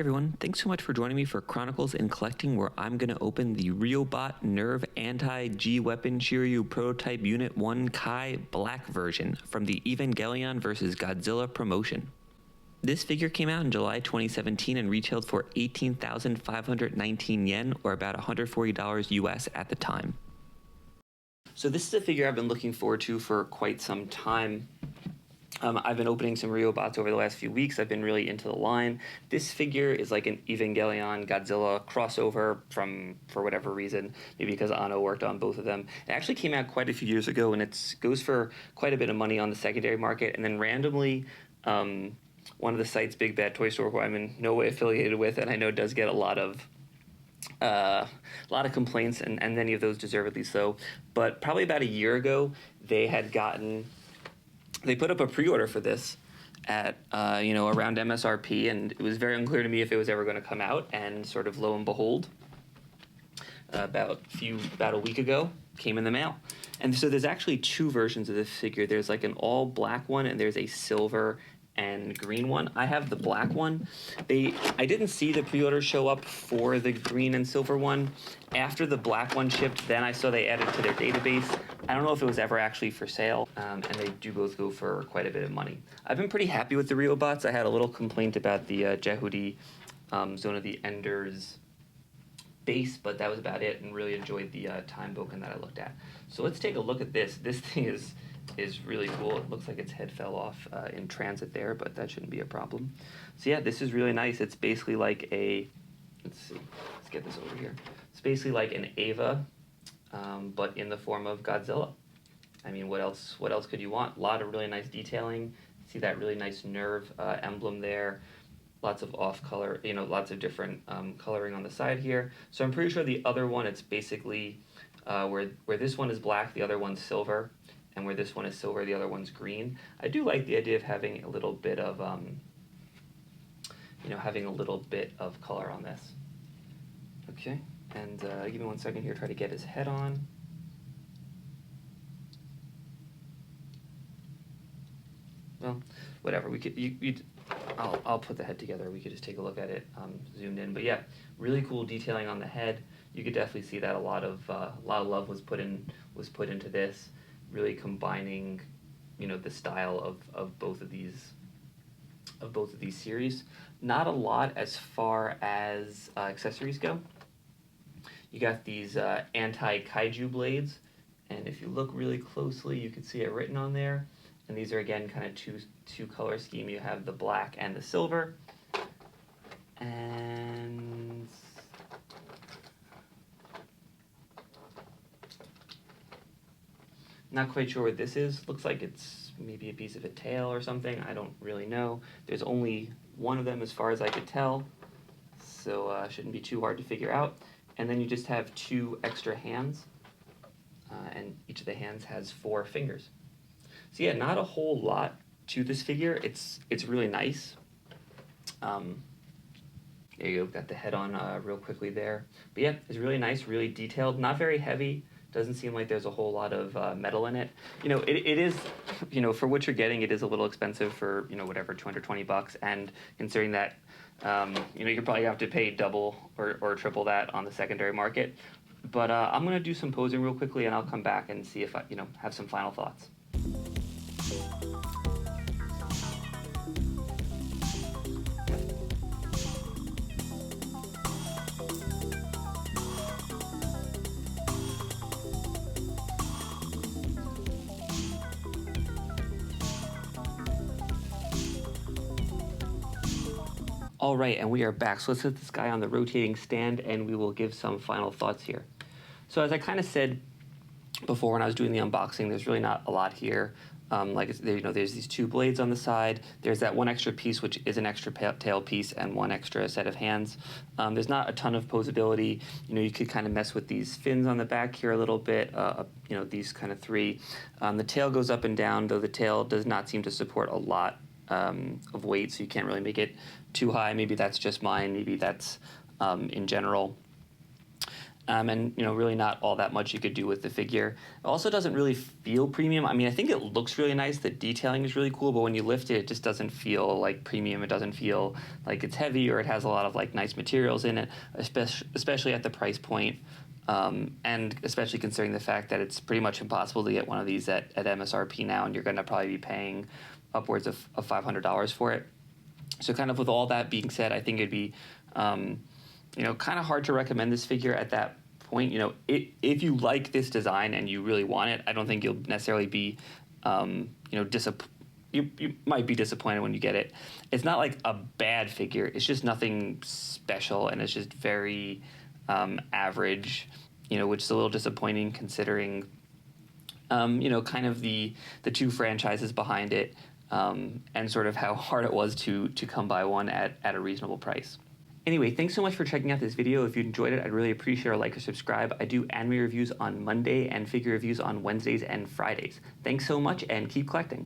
Hey everyone, thanks so much for joining me for Chronicles and Collecting, where I'm going to open the Riobot NERV Anti-G Weapon Shiryu Prototype Unit 1 Kai Black version from the Evangelion vs. Godzilla promotion. This figure came out in July 2017 and retailed for 18,519 yen, or about $140 US at the time. So this is a figure I've been looking forward to for quite some time. I've been opening some Riobots over the last few weeks. I've been really into the line. This figure is like an Evangelion Godzilla crossover for whatever reason, maybe because Anno worked on both of them. It actually came out quite a few years ago, and it goes for quite a bit of money on the secondary market. And then randomly, one of the sites, Big Bad Toy Store, who I'm in no way affiliated with, and I know does get a lot of complaints, and many of those deservedly so. But probably about a year ago, they put up a pre-order for this at around MSRP, and it was very unclear to me if it was ever going to come out. And sort of lo and behold, about a week ago, came in the mail. And so there's actually two versions of this figure. There's like an all black one, and there's a silver and green one. I have the black one. I didn't see the pre-order show up for the green and silver one. After the black one shipped, then I saw they added to their database. I don't know if it was ever actually for sale, and they do both go for quite a bit of money. I've been pretty happy with the Riobots. I had a little complaint about the Jehudi Zone of the Enders base, but that was about it, and really enjoyed the time boken that I looked at. So let's take a look at this. This thing is really cool. It looks like its head fell off in transit there, but that shouldn't be a problem. So yeah, this is really nice. It's basically like let's get this over here. It's basically like an Eva, but in the form of Godzilla. I mean, what else could you want? A lot of really nice detailing. See that really nice NERV emblem there. Lots of off color, lots of different coloring on the side here. So I'm pretty sure the other one, it's basically where this one is black, the other one's silver. And where this one is silver, the other one's green. I do like the idea of having a little bit of, color on this. Okay, and give me 1 second here. Try to get his head on. Well, whatever. We could. I'll put the head together. We could just take a look at it zoomed in. But yeah, really cool detailing on the head. You could definitely see that a lot of love was put into this. Really combining, the style of both of these series. Not a lot as far as accessories go. You got these anti-kaiju blades, and if you look really closely, you can see it written on there. And these are again kind of two color scheme. You have the black and the silver, and not quite sure what this is. Looks like it's maybe a piece of a tail or something. I don't really know. There's only one of them as far as I could tell, so shouldn't be too hard to figure out. And then you just have two extra hands, and each of the hands has 4 fingers. So yeah, not a whole lot to this figure. It's really nice. There you go. Got the head on real quickly there. But yeah, it's really nice, really detailed. Not very heavy. Doesn't seem like there's a whole lot of metal in it. It is, for what you're getting, it is a little expensive for, whatever, $220. And considering that, you probably have to pay double or triple that on the secondary market. But I'm going to do some posing real quickly, and I'll come back and see if I, have some final thoughts. All right, and we are back. So let's set this guy on the rotating stand, and we will give some final thoughts here. So as I kind of said before when I was doing the unboxing, there's really not a lot here. There's these 2 blades on the side. There's that one extra piece, which is an extra tail piece, and one extra set of hands. There's not a ton of posability. You could kind of mess with these fins on the back here a little bit. These kind of 3. The tail goes up and down, though the tail does not seem to support a lot of weight, so you can't really make it too high. Maybe that's just mine. Maybe that's in general. and really not all that much you could do with the figure. It also doesn't really feel premium. I mean, I think it looks really nice. The detailing is really cool, but when you lift it, it just doesn't feel like premium. It doesn't feel like it's heavy, or it has a lot of like nice materials in it, especially at the price point. And especially considering the fact that it's pretty much impossible to get one of these at MSRP now, and you're going to probably be paying upwards of $500 for it. So kind of with all that being said, I think it'd be, kind of hard to recommend this figure at that point. If you like this design and you really want it, I don't think you'll necessarily be, you might be disappointed when you get it. It's not like a bad figure. It's just nothing special, and it's just very average, which is a little disappointing considering, kind of the two franchises behind it, and sort of how hard it was to come by one at a reasonable price. Anyway, thanks so much for checking out this video. If you enjoyed it, I'd really appreciate a like or subscribe. I do anime reviews on Monday and figure reviews on Wednesdays and Fridays. Thanks so much, and keep collecting.